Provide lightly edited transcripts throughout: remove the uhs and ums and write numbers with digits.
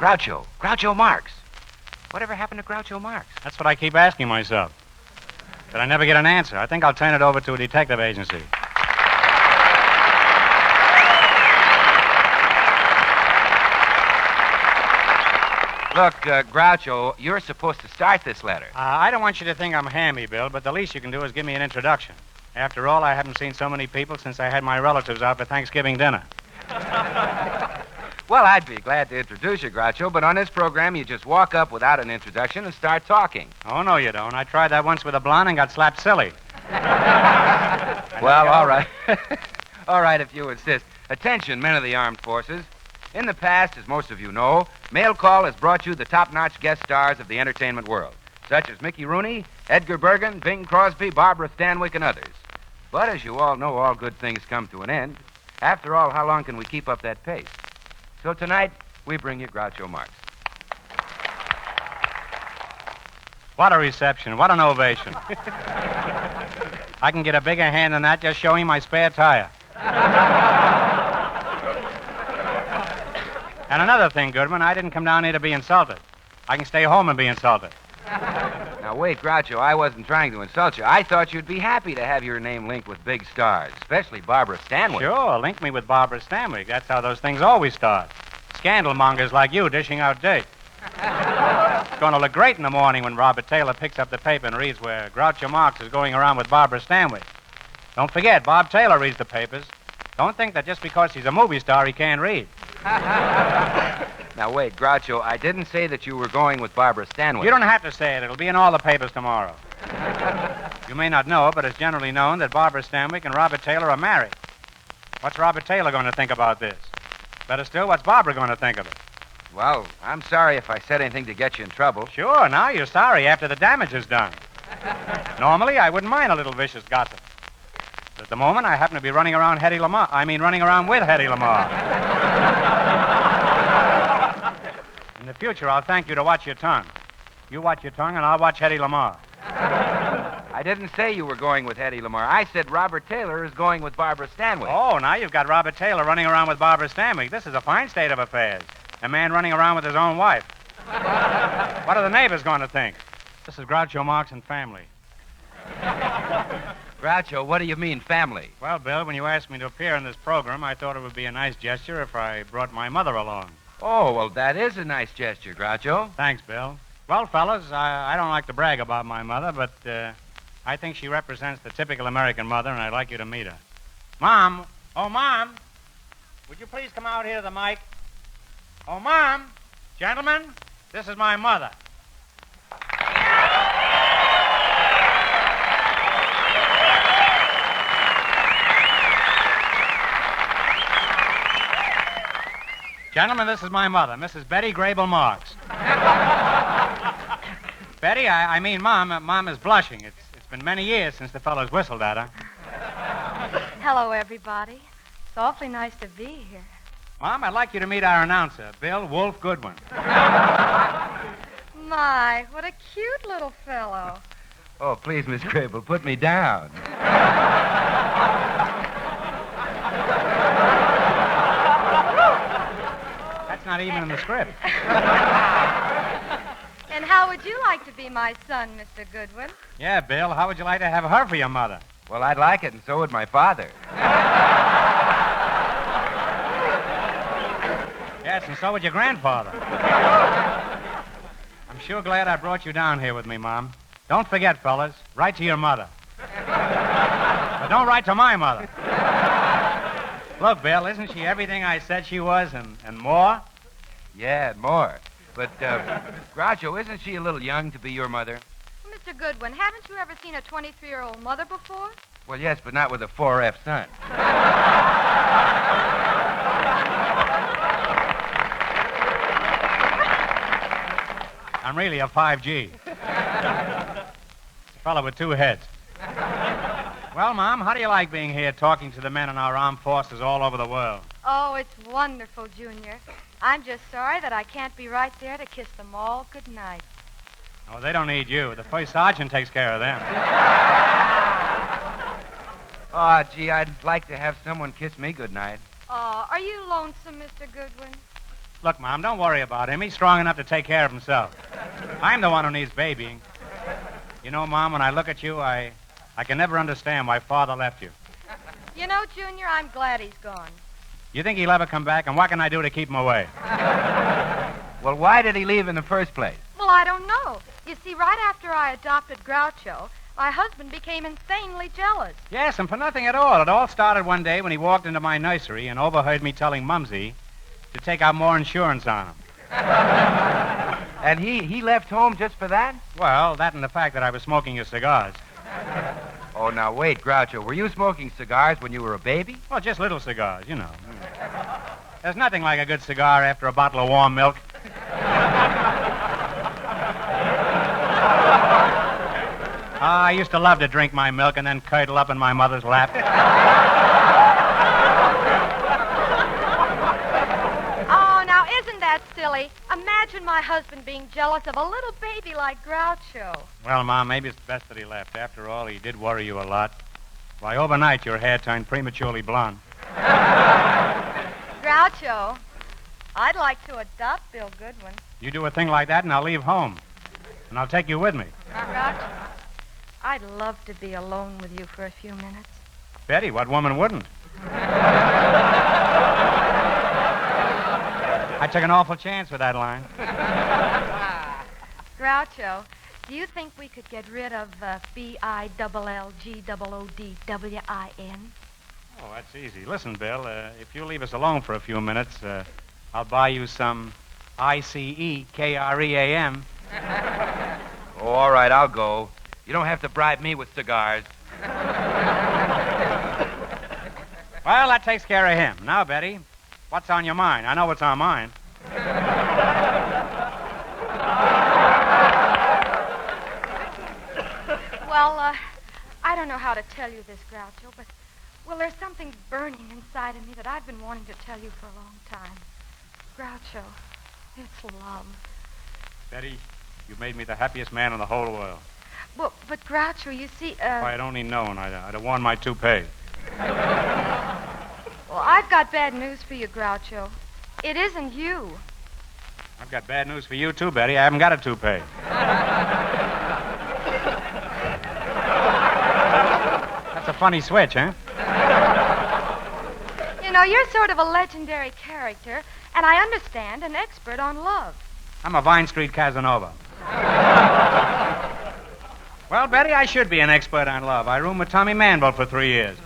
Groucho. Groucho Marx. Whatever happened to Groucho Marx? That's what I keep asking myself. But I never get an answer. I think I'll turn it over to a detective agency. Look, Groucho, you're supposed to start this letter. I don't want you to think I'm hammy, Bill, but the least you can do is give me an introduction. After all, I haven't seen so many people since I had my relatives out for Thanksgiving dinner. Well, I'd be glad to introduce you, Groucho, but on this program, you just walk up without an introduction and start talking. Oh, no, you don't. I tried that once with a blonde and got slapped silly. Well, all right. All right, if you insist. Attention, men of the armed forces. In the past, as most of you know, Mail Call has brought you the top-notch guest stars of the entertainment world, such as Mickey Rooney, Edgar Bergen, Bing Crosby, Barbara Stanwyck, and others. But as you all know, all good things come to an end. After all, how long can we keep up that pace? So tonight, we bring you Groucho Marx. What a reception. What an ovation. I can get a bigger hand than that just showing my spare tire. And another thing, Goodman, I didn't come down here to be insulted. I can stay home and be insulted. Now, wait, Groucho, I wasn't trying to insult you. I thought you'd be happy to have your name linked with big stars, especially Barbara Stanwyck. Sure, link me with Barbara Stanwyck. That's how those things always start. Scandal mongers like you dishing out dirt. It's going to look great in the morning when Robert Taylor picks up the paper and reads where Groucho Marx is going around with Barbara Stanwyck. Don't forget, Bob Taylor reads the papers. Don't think that just because he's a movie star he can't read. Now, wait, Groucho, I didn't say that you were going with Barbara Stanwyck. You don't have to say it. It'll be in all the papers tomorrow. You may not know it, but it's generally known that Barbara Stanwyck and Robert Taylor are married. What's Robert Taylor going to think about this? Better still, what's Barbara going to think of it? Well, I'm sorry if I said anything to get you in trouble. Sure, now you're sorry after the damage is done. Normally, I wouldn't mind a little vicious gossip. But at the moment, I happen to be running around running around with Hedy Lamarr. In the future, I'll thank you to watch your tongue. You watch your tongue, and I'll watch Hedy Lamarr. I didn't say you were going with Hedy Lamarr. I said Robert Taylor is going with Barbara Stanwyck. Oh, now you've got Robert Taylor running around with Barbara Stanwyck. This is a fine state of affairs. A man running around with his own wife. What are the neighbors going to think? This is Groucho Marx and family. Groucho, what do you mean, family? Well, Bill, when you asked me to appear in this program, I thought it would be a nice gesture if I brought my mother along. Oh, well, that is a nice gesture, Groucho. Thanks, Bill. Well, fellas, I don't like to brag about my mother, but I think she represents the typical American mother, and I'd like you to meet her. Mom! Oh, Mom! Would you please come out here to the mic? Oh, Mom! Gentlemen, this is my mother. Gentlemen, this is my mother, Mrs. Betty Grable Marx. Betty, I mean Mom. Mom is blushing. It's been many years since the fellows whistled at her. Hello, everybody. It's awfully nice to be here. Mom, I'd like you to meet our announcer, Bill Wolf Goodwin. My, what a cute little fellow. Oh, please, Miss Grable, put me down. That's not even in the script. And how would you like to be my son, Mr. Goodwin? Yeah, Bill, how would you like to have her for your mother? Well, I'd like it, and so would my father. Yes, and so would your grandfather. I'm sure glad I brought you down here with me, Mom. Don't forget, fellas, write to your mother. But don't write to my mother. Look, Bill, isn't she everything I said she was and more? Yeah, and more. But, Groucho, isn't she a little young to be your mother? Mr. Goodwin, haven't you ever seen a 23-year-old mother before? Well, yes, but not with a 4F son. I'm really a 5G. A fellow with two heads. Well, Mom, how do you like being here talking to the men in our armed forces all over the world? Oh, it's wonderful, Junior. I'm just sorry that I can't be right there to kiss them all good night. Oh, they don't need you. The first sergeant takes care of them. Oh, gee, I'd like to have someone kiss me goodnight. Oh, are you lonesome, Mr. Goodwin? Look, Mom, don't worry about him. He's strong enough to take care of himself. I'm the one who needs babying. You know, Mom, when I look at you, I can never understand why Father left you. You know, Junior, I'm glad he's gone. You think he'll ever come back, and what can I do to keep him away? Well, why did he leave in the first place? Well, I don't know. You see, right after I adopted Groucho, my husband became insanely jealous. Yes, and for nothing at all. It all started one day when he walked into my nursery and overheard me telling Mumsy to take out more insurance on him. And he left home just for that? Well, that and the fact that I was smoking his cigars. Oh, now wait, Groucho. Were you smoking cigars when you were a baby? Well, just little cigars, you know. There's nothing like a good cigar after a bottle of warm milk. I used to love to drink my milk and then curdle up in my mother's lap. Oh, now isn't that silly? Imagine my husband being jealous of a little baby like Groucho. Well, Mom, maybe it's best that he left. After all, he did worry you a lot. Why, overnight your hair turned prematurely blonde. Groucho, I'd like to adopt Bill Goodwin. You do a thing like that and I'll leave home. And I'll take you with me. Groucho, I'd love to be alone with you for a few minutes. Betty, what woman wouldn't? I took an awful chance with that line. Groucho, do you think we could get rid of BILLGOODWIN? Oh, that's easy. Listen, Bill, if you leave us alone for a few minutes, I'll buy you some ICEKREAM. Oh, all right, I'll go. You don't have to bribe me with cigars. Well, that takes care of him. Now, Betty, what's on your mind? I know what's on mine. Well, I don't know how to tell you this, Groucho, but, well, there's something burning inside of me that I've been wanting to tell you for a long time. Groucho, it's love. Betty, you've made me the happiest man in the whole world. Well, but Groucho, you see, If I had only known, I'd have worn my toupee. Well, I've got bad news for you, Groucho. It isn't you. I've got bad news for you, too, Betty. I haven't got a toupee. That's a funny switch, huh? You know, you're sort of a legendary character, and I understand an expert on love. I'm a Vine Street Casanova. Well, Betty, I should be an expert on love. I roomed with Tommy Manville for 3 years.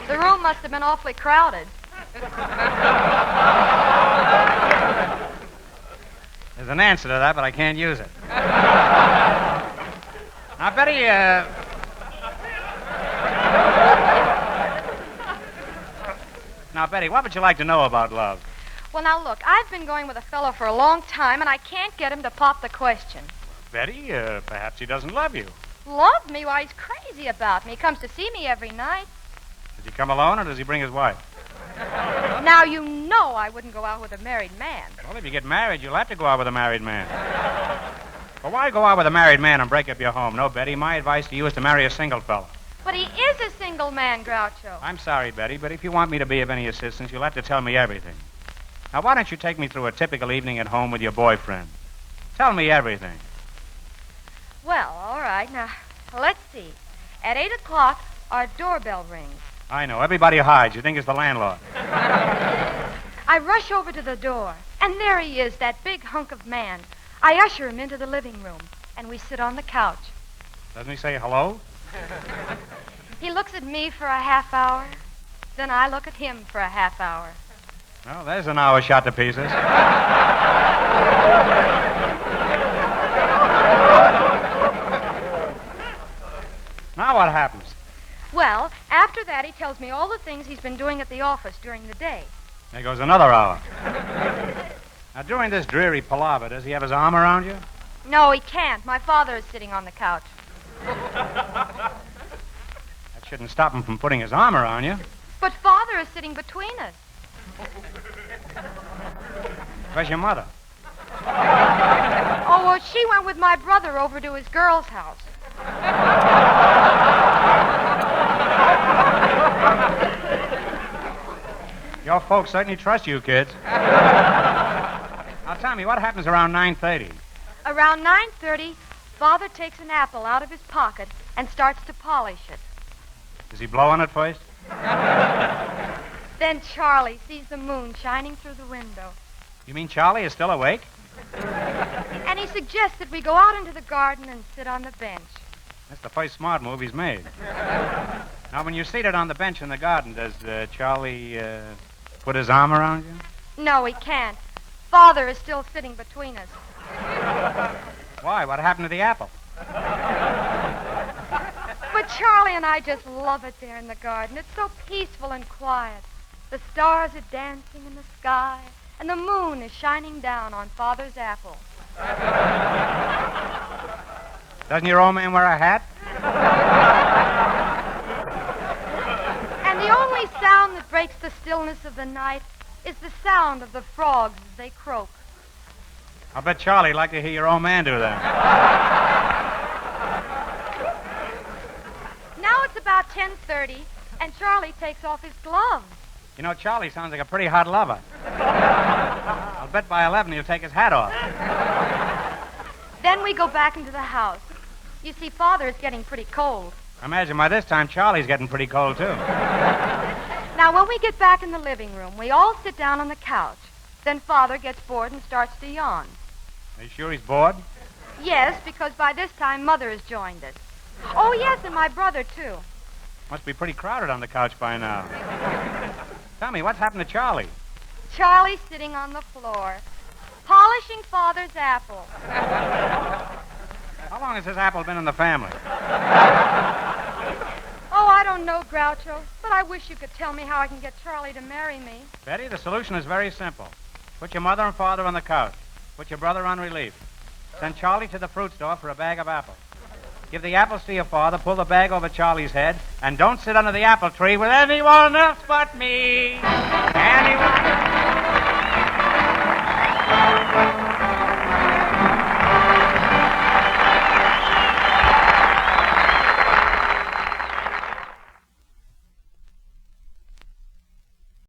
The room must have been awfully crowded. There's an answer to that, but I can't use it. Now, Betty, what would you like to know about love? Well, now, look, I've been going with a fellow for a long time, and I can't get him to pop the question. Betty, perhaps he doesn't love you. Love me? Why, he's crazy about me. He comes to see me every night. Does he come alone, or does he bring his wife? Now, you know I wouldn't go out with a married man. Well, if you get married, you'll have to go out with a married man. Well, why go out with a married man and break up your home? No, Betty, my advice to you is to marry a single fellow. But he is a single man, Groucho. I'm sorry, Betty, but if you want me to be of any assistance, you'll have to tell me everything. Now, why don't you take me through a typical evening at home with your boyfriend? Tell me everything. Well, all right. Now, let's see. At 8 o'clock, our doorbell rings. I know. Everybody hides. You think it's the landlord. I rush over to the door, and there he is, that big hunk of man. I usher him into the living room, and we sit on the couch. Doesn't he say hello? He looks at me for a half hour. Then I look at him for a half hour. Well, there's an hour shot to pieces. Now what happens? Well, after that, he tells me all the things he's been doing at the office during the day. There goes another hour. Now, during this dreary palaver, does he have his arm around you? No, he can't. My father is sitting on the couch. That shouldn't stop him from putting his arm around you. But Father is sitting between us. Where's your mother? Oh, well, she went with my brother over to his girl's house. Your folks certainly trust you, kids. Now, tell me, what happens around 9:30? Around 9:30, Father takes an apple out of his pocket and starts to polish it. Does he blow on it first? Then Charlie sees the moon shining through the window. You mean Charlie is still awake? And he suggests that we go out into the garden and sit on the bench. That's the first smart move he's made. Now, when you're seated on the bench in the garden, does Charlie put his arm around you? No, he can't. Father is still sitting between us. Why? What happened to the apple? But Charlie and I just love it there in the garden. It's so peaceful and quiet. The stars are dancing in the sky, and the moon is shining down on Father's apple. Doesn't your old man wear a hat? And the only sound that breaks the stillness of the night is the sound of the frogs as they croak. I'll bet Charlie'd like to hear your old man do that. Now it's about 10:30, and Charlie takes off his gloves. You know, Charlie sounds like a pretty hot lover. I'll bet by 11 he'll take his hat off. Then we go back into the house. You see, Father is getting pretty cold. I imagine by this time Charlie's getting pretty cold, too. Now, when we get back in the living room, we all sit down on the couch. Then Father gets bored and starts to yawn. Are you sure he's bored? Yes, because by this time Mother has joined us. Oh, yes, and my brother, too. Must be pretty crowded on the couch by now. Tell me, what's happened to Charlie? Charlie's sitting on the floor, polishing Father's apple. How long has this apple been in the family? Oh, I don't know, Groucho, but I wish you could tell me how I can get Charlie to marry me. Betty, the solution is very simple. Put your mother and father on the couch. Put your brother on relief. Send Charlie to the fruit store for a bag of apples. Give the apples to your father, pull the bag over Charlie's head, and don't sit under the apple tree with anyone else but me. Anyone